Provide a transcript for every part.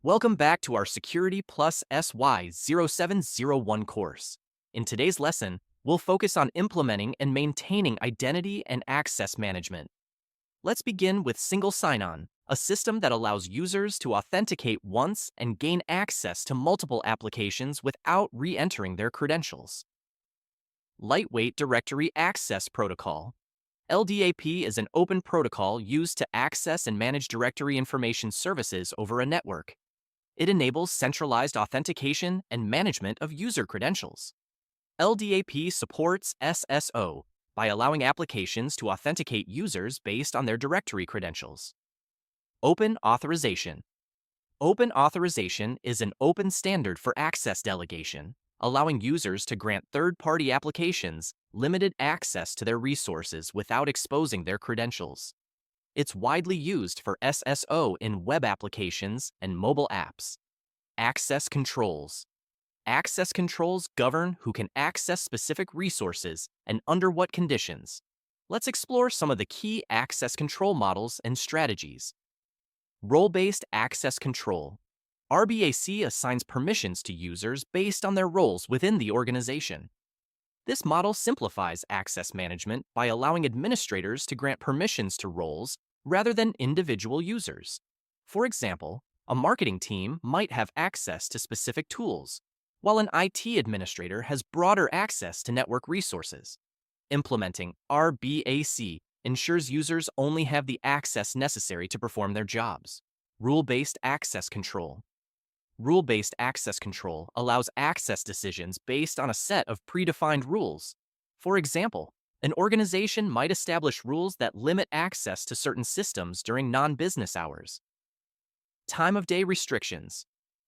Welcome back to our Security Plus SY0-701 course. In today's lesson, we'll focus on implementing and maintaining identity and access management. Let's begin with single sign-on, a system that allows users to authenticate once and gain access to multiple applications without re-entering their credentials. Lightweight Directory Access Protocol. LDAP is an open protocol used to access and manage directory information services over a network. It enables centralized authentication and management of user credentials. LDAP supports SSO by allowing applications to authenticate users based on their directory credentials. Open Authorization. Open Authorization is an open standard for access delegation, allowing users to grant third-party applications limited access to their resources without exposing their credentials. It's widely used for SSO in web applications and mobile apps. Access controls. Access controls govern who can access specific resources and under what conditions. Let's explore some of the key access control models and strategies. Role-based access control. RBAC assigns permissions to users based on their roles within the organization. This model simplifies access management by allowing administrators to grant permissions to roles rather than individual users. For example, a marketing team might have access to specific tools, while an IT administrator has broader access to network resources. Implementing RBAC ensures users only have the access necessary to perform their jobs. Rule-based access control. Rule-based access control allows access decisions based on a set of predefined rules. For example, an organization might establish rules that limit access to certain systems during non-business hours. Time of day restrictions.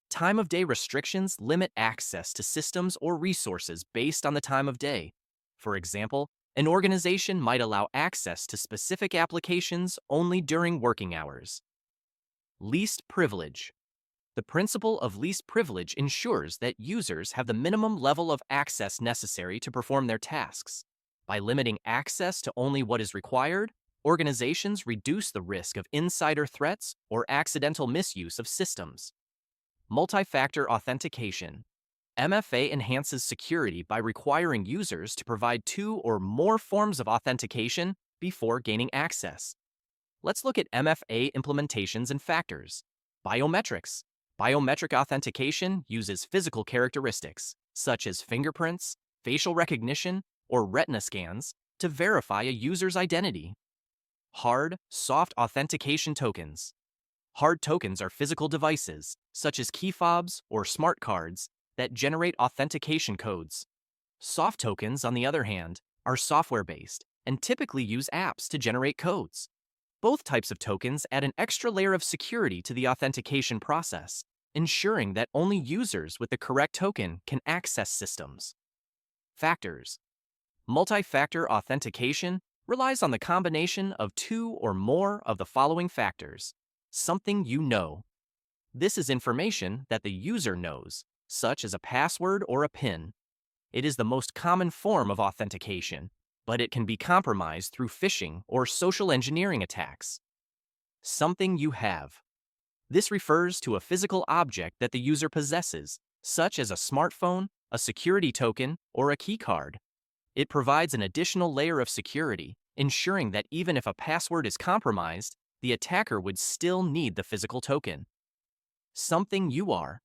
Time of day restrictions limit access to systems or resources based on the time of day. For example, an organization might allow access to specific applications only during working hours. Least privilege. The principle of least privilege ensures that users have the minimum level of access necessary to perform their tasks. By limiting access to only what is required, organizations reduce the risk of insider threats or accidental misuse of systems. Multi-factor authentication. MFA enhances security by requiring users to provide 2 or more forms of authentication before gaining access. Let's look at MFA implementations and factors. Biometrics. Biometric authentication uses physical characteristics, such as fingerprints, facial recognition, or retina scans, to verify a user's identity. Hard, soft authentication tokens. Hard tokens are physical devices, such as key fobs or smart cards, that generate authentication codes. Soft tokens, on the other hand, are software-based and typically use apps to generate codes. Both types of tokens add an extra layer of security to the authentication process, ensuring that only users with the correct token can access systems. Factors. Multi-factor authentication relies on the combination of 2 or more of the following factors. Something you know. This is information that the user knows, such as a password or a PIN. It is the most common form of authentication, but it can be compromised through phishing or social engineering attacks. Something you have. This refers to a physical object that the user possesses, such as a smartphone, a security token, or a keycard. It provides an additional layer of security, ensuring that even if a password is compromised, the attacker would still need the physical token. Something you are.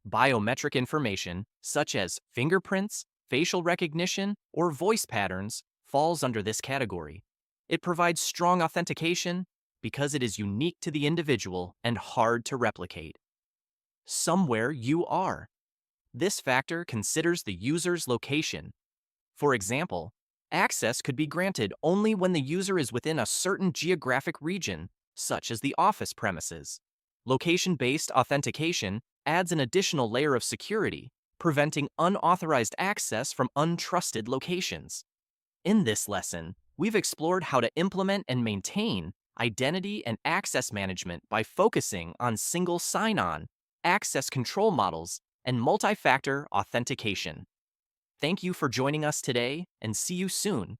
Biometric information, such as fingerprints, facial recognition, or voice patterns, falls under this category. It provides strong authentication because it is unique to the individual and hard to replicate. Somewhere you are. This factor considers the user's location. For example, access could be granted only when the user is within a certain geographic region, such as the office premises. Location-based authentication adds an additional layer of security, preventing unauthorized access from untrusted locations. In this lesson, we've explored how to implement and maintain identity and access management by focusing on single sign-on, access control models, and multi-factor authentication. Thank you for joining us today, and see you soon